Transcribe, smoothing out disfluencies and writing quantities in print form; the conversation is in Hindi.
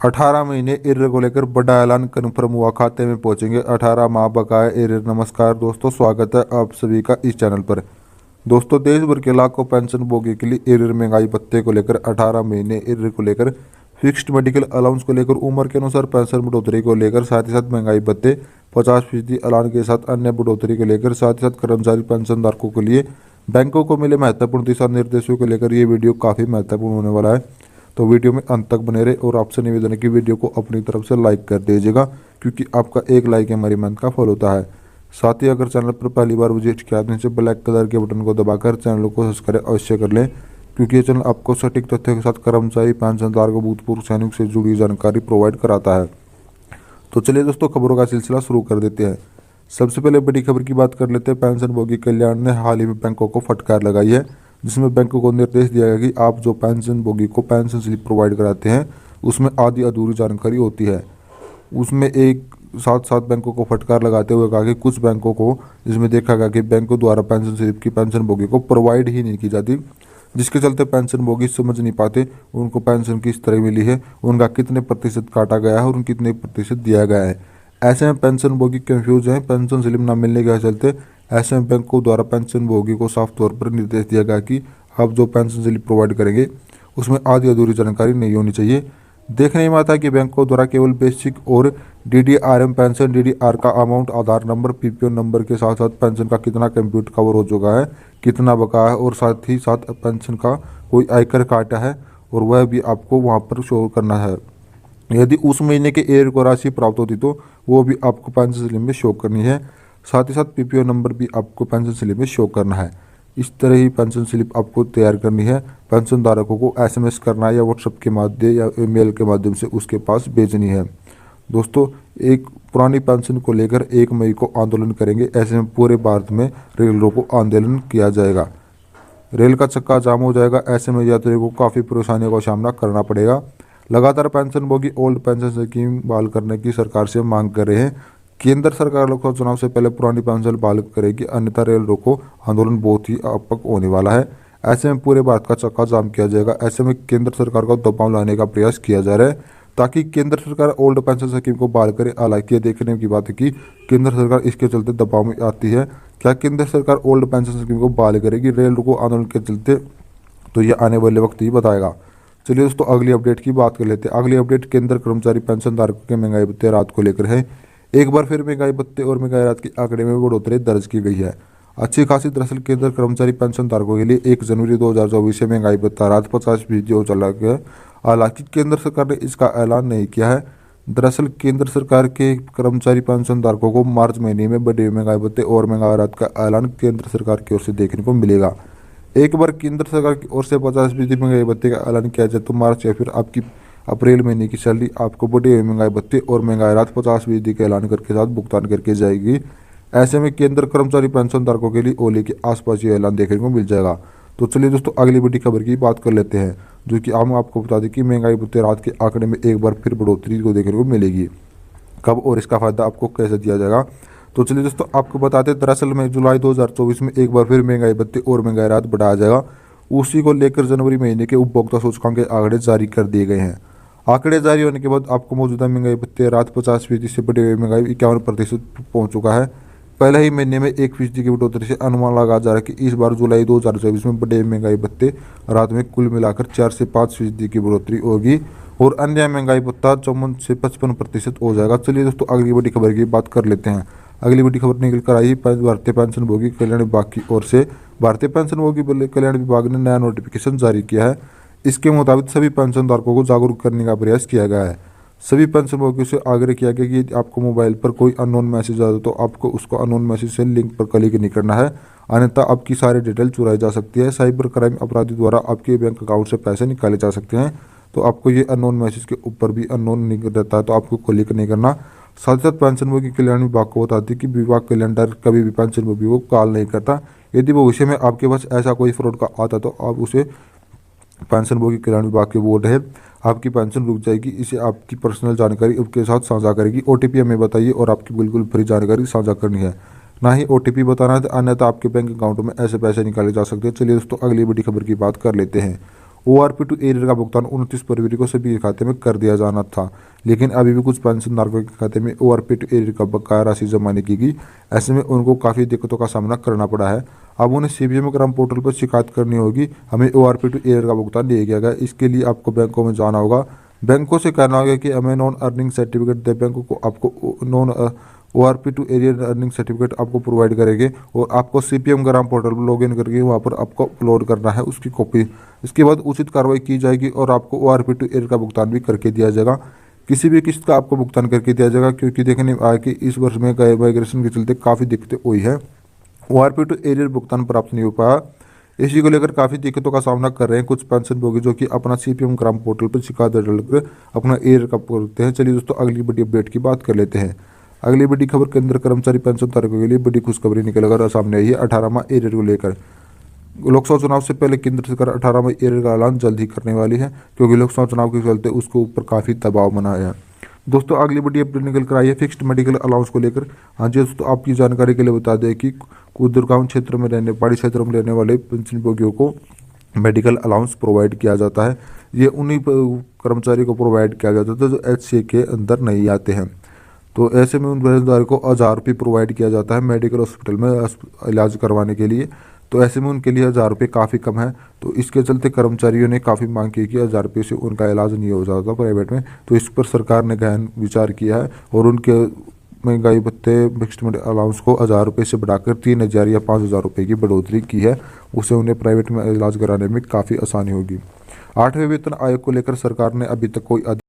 18 महीने एरियर को लेकर बड़ा ऐलान कन्फर्म हुआ, खाते में पहुंचेंगे 18 माह बकाया एरियर। नमस्कार दोस्तों, स्वागत है आप सभी का इस चैनल पर। दोस्तों, देश भर के लाखों पेंशन भोगी के लिए एरियर महंगाई भत्ते को लेकर 18 महीने एरियर को लेकर फिक्स्ड मेडिकल अलाउंस को लेकर उम्र के अनुसार पेंशन बढ़ोतरी को लेकर साथ ही साथ महंगाई भत्ते 50% ऐलान के साथ अन्य बढ़ोतरी को लेकर साथ ही साथ कर्मचारी पेंशन धारकों के लिए बैंकों को मिले महत्वपूर्ण दिशा निर्देशों को लेकर ये वीडियो काफ़ी महत्वपूर्ण होने वाला है। तो वीडियो में अंत तक बने रहे और आपसे निवेदन है कि वीडियो को अपनी तरफ से लाइक कर दीजिएगा, क्योंकि आपका एक लाइक हमारी मेहनत का फल होता है। साथ ही अगर चैनल पर पहली बार विजिट किया तो नीचे ब्लैक कलर के बटन को दबाकर चैनल को सब्सक्राइब अवश्य कर लें, क्योंकि ये चैनल आपको सटीक तथ्यों के साथ कर्मचारी पेंशनधारक को भूतपूर्व सैनिक से जुड़ी जानकारी प्रोवाइड कराता है। तो चलिए दोस्तों, खबरों का सिलसिला शुरू कर देते हैं। सबसे पहले बड़ी खबर की बात कर लेते हैं। पेंशनभोगी कल्याण ने हाल ही में बैंकों को फटकार लगाई है, जिसमें बैंकों को निर्देश दिया गया कि आप जो पेंशनभोगी को पेंशन स्लिप प्रोवाइड कराते हैं उसमें आधी अधूरी जानकारी होती है। उसमें एक साथ साथ बैंकों को फटकार लगाते हुए कहा कि कुछ बैंकों को जिसमें देखा गया कि बैंकों द्वारा पेंशन स्लिप की पेंशनभोगी को प्रोवाइड ही नहीं की जाती, जिसके चलते पेंशनभोगी समझ नहीं पाते उनको पेंशन किस तरह मिली है, उनका कितने प्रतिशत काटा गया है और कितने प्रतिशत दिया गया है। ऐसे में पेंशनभोगी कंफ्यूज हैं। पेंशन स्लिप न मिलने के चलते ऐसे में बैंकों द्वारा पेंशनभोगी को साफ तौर पर निर्देश दिया गया कि आप जो पेंशन स्लिप प्रोवाइड करेंगे उसमें आधी अधूरी जानकारी नहीं होनी चाहिए। देखने में आता है कि बैंकों द्वारा केवल बेसिक और डीडीआरएम पेंशन, डीडीआर का अमाउंट, आधार नंबर, पीपीओ नंबर के साथ साथ पेंशन का कितना कंप्यूट कवर हो चुका है, कितना बकाया है और साथ ही साथ पेंशन का कोई आयकर काटा है और वह भी आपको वहाँ पर शो करना है। यदि उस महीने के एरियर को राशि प्राप्त होती तो वो भी आपको पेंशन स्लिप में शो करनी है। साथ ही साथ पीपीओ नंबर भी आपको पेंशन स्लिप में शो करना है। इस तरह ही पेंशन स्लिप आपको तैयार करनी है। पेंशन धारकों को एसएमएस करना है या व्हाट्सएप के माध्यम या ईमेल के माध्यम से उसके पास भेजनी है। दोस्तों, एक पुरानी पेंशन को लेकर 1 मई को आंदोलन करेंगे। ऐसे में पूरे भारत में रेल रोको आंदोलन किया जाएगा। रेल का चक्का जाम हो जाएगा। ऐसे में यात्रियों को काफ़ी परेशानियों का सामना करना पड़ेगा। लगातार पेंशनभोगी ओल्ड पेंशन स्कीम बहाल करने की सरकार से मांग कर रहे हैं। केंद्र सरकार लोकसभा चुनाव से पहले पुरानी पेंशन बहाल करेगी, अन्यथा रेल रोको आंदोलन बहुत ही व्यापक होने वाला है। ऐसे में पूरे भारत का चक्का जाम किया जाएगा। ऐसे में केंद्र सरकार को दबाव लाने का प्रयास किया जा रहा है ताकि केंद्र सरकार ओल्ड पेंशन स्कीम को बहाल करे। हालांकि ये देखने की बात है कि केंद्र सरकार इसके चलते दबाव में आती है। क्या केंद्र सरकार ओल्ड पेंशन स्कीम को बहाल करेगी रेल रोको आंदोलन के चलते? तो ये आने वाले वक्त ही बताएगा। चलिए दोस्तों, अगली अपडेट की बात कर लेते हैं। अगली अपडेट केंद्र कर्मचारी पेंशन धारकों के महंगाई भत्ते राहत को लेकर है। एक बार फिर महंगाई भत्ते और महंगाई राहत के आंकड़े में बढ़ोतरी दर्ज की गई है, अच्छी खासी। दरअसल केंद्र कर्मचारी पेंशन धारकों के लिए 1 जनवरी 2024 से महंगाई भत्ता राहत 50% हो चला गया। हालांकि केंद्र सरकार ने इसका ऐलान नहीं किया है। दरअसल केंद्र सरकार के कर्मचारी पेंशन धारकों को मार्च महीने में बढ़े महंगाई भत्ते और महंगाई राहत का ऐलान केंद्र सरकार की ओर से देखने को मिलेगा। एक बार केंद्र सरकार की ओर से 50% महंगाई भत्ते का ऐलान किया जाए तो मार्च या फिर आपकी अप्रैल महीने की सैलरी आपको बढ़े हुए महंगाई भत्ते और महंगाई राहत 50% के ऐलान करके साथ भुगतान करके जाएगी। ऐसे में केंद्र कर्मचारी पेंशन धारकों के लिए ओले के आसपास ये ऐलान देखने को मिल जाएगा। तो चलिए दोस्तों, अगली बड़ी खबर की बात कर लेते हैं, जो कि हम आपको बता दें कि महंगाई भत्ते राहत के आंकड़े में एक बार फिर बढ़ोतरी को देखने को मिलेगी। कब और इसका फायदा आपको कैसे दिया जाएगा? तो चलिए दोस्तों, आपको बताते हैं दरअसल में जुलाई 2024 में एक बार फिर महंगाई भत्ते और महंगाई राहत बढ़ाया जाएगा। उसी को लेकर जनवरी महीने के उपभोक्ता सूचकांक के आंकड़े जारी कर दिए गए हैं। आंकड़े जारी होने के बाद आपको मौजूदा महंगाई भत्ते राहत 50% से बढ़े हुए महंगाई 51% पहुंच चुका है। पहले ही महीने में 1% की बढ़ोतरी से अनुमान लगाया जा रहा है कि इस बार जुलाई 2024 में बढ़े महंगाई भत्ते राहत में कुल मिलाकर 4 से 5% की बढ़ोतरी होगी और अन्य महंगाई भत्ता 54 से 55% हो जाएगा। चलिए दोस्तों, अगली बड़ी खबर की बात कर लेते हैं। अगली बड़ी खबर निकल कर आई भारतीय पेंशनभोगी कल्याण विभाग की ओर से। भारतीय पेंशनभोगी कल्याण विभाग ने नया नोटिफिकेशन जारी किया है। इसके मुताबिक सभी पेंशनधारकों को जागरूक करने का प्रयास किया गया है। सभी पेंशनभोगियों से आग्रह किया गया कि आपको मोबाइल पर कोई अननोन मैसेज आता है तो आपको उसको अननोन मैसेज से लिंक पर क्लिक नहीं करना है, अन्यथा आपकी सारी डिटेल चुराई जा सकती है। साइबर क्राइम अपराधी द्वारा आपके बैंक अकाउंट से पैसे निकाले जा सकते हैं। तो आपको ये अननोन मैसेज के ऊपर भी अननोन नहीं रहता है तो आपको क्लिक नहीं करना। साथ ही साथ पेंशनभोगी कल्याण विभाग को बताती है कि विभाग कल्याण कभी भी पेंशनभोगी को कॉल नहीं करता। यदि भविष्य में आपके पास ऐसा कोई फ्रॉड का आता तो आप उसे पेंशनभोगी कल्याण विभाग के बोर्ड है, आपकी पेंशन रुक जाएगी। इसे आपकी पर्सनल जानकारी उसके साथ साझा करेगी। ओटीपी हमें बताइए और आपकी बिल्कुल फ्री जानकारी साझा करनी है, ना ही ओटीपी बताना है, अन्यथा आपके बैंक अकाउंट में ऐसे पैसे निकाले जा सकते हैं। चलिए दोस्तों, अगली बड़ी खबर की बात कर लेते हैं। ORP टू एरियर का भुगतान 29 फरवरी को सभी के खाते में कर दिया जाना था, लेकिन अभी भी कुछ पेंशनधारकों के खाते में ORP टू एरियर का बकाया राशि जमा नहीं की गई। ऐसे में उनको काफ़ी दिक्कतों का सामना करना पड़ा है। अब उन्हें CPM ग्राम पोर्टल पर शिकायत करनी होगी, हमें ORP टू एरियर का भुगतान नहीं किया गया। इसके लिए आपको बैंकों में जाना होगा, बैंकों से कहना होगा कि हमें नॉन अर्निंग सर्टिफिकेट दे। बैंकों को आपको non ORP to arrear earning certificate आपको प्रोवाइड करेंगे और आपको CPM ग्राम पोर्टल पर लॉगिन करके वहाँ पर आपको अपलोड करना है उसकी कॉपी। इसके बाद उचित कार्रवाई की जाएगी और आपको ORP टू एरियर का भुगतान भी करके दिया जाएगा। किसी भी किस्त का आपको भुगतान करके दिया जाएगा, क्योंकि देखने में आया कि इस वर्ष में माइग्रेशन के चलते काफ़ी दिक्कतें हुई है। ORP टू एरियर भुगतान प्राप्त नहीं हो पाया, इसी को लेकर काफ़ी दिक्कतों का सामना कर रहे हैं कुछ पेंशनभोगी, जो कि अपना CPM ग्राम पोर्टल पर शिकायत दर्ज कर अपना एरियर का करते हैं। चलिए दोस्तों, अगली बड़ी अपडेट की बात कर लेते हैं। अगली बड़ी खबर के अंदर कर्मचारी पेंशनधारकों के लिए बड़ी खुशखबरी निकल कर सामने आई है 18 माह एरियर को लेकर। लोकसभा चुनाव से पहले केंद्र सरकार 18 माह एरियर का ऐलान जल्द ही करने वाली है, क्योंकि लोकसभा चुनाव के चलते उसके ऊपर काफ़ी दबाव बना है। दोस्तों, अगली बड़ी अपडेट निकल कर आई है फिक्स्ड मेडिकल अलाउंस को लेकर। हाँ जी दोस्तों, आपकी जानकारी के लिए बता दें कि कुछ दुर्गम क्षेत्र में रहने पहाड़ी क्षेत्रों में रहने वाले पेंशनभोगियों को मेडिकल अलाउंस प्रोवाइड किया जाता है। ये उन्हीं कर्मचारी को प्रोवाइड किया जाता है जो HCA के अंदर नहीं आते हैं। तो ऐसे में उन पेंशनधारकों को 1000 रुपये प्रोवाइड किया जाता है मेडिकल हॉस्पिटल में इलाज करवाने के लिए। तो ऐसे में उनके लिए 1000 रुपये काफ़ी कम है। तो इसके चलते कर्मचारियों ने काफ़ी मांग की कि 1000 रुपये से उनका इलाज नहीं हो जाता प्राइवेट में। तो इस पर सरकार ने गहन विचार किया है और उनके महंगाई भत्ते फिक्स्ड अलाउंस को 1000 रुपये से बढ़ाकर 3000 या 5000 रुपये की बढ़ोतरी की है। उससे उन्हें प्राइवेट में इलाज कराने में काफ़ी आसानी होगी। 8वें वेतन आयोग को लेकर सरकार ने अभी तक कोई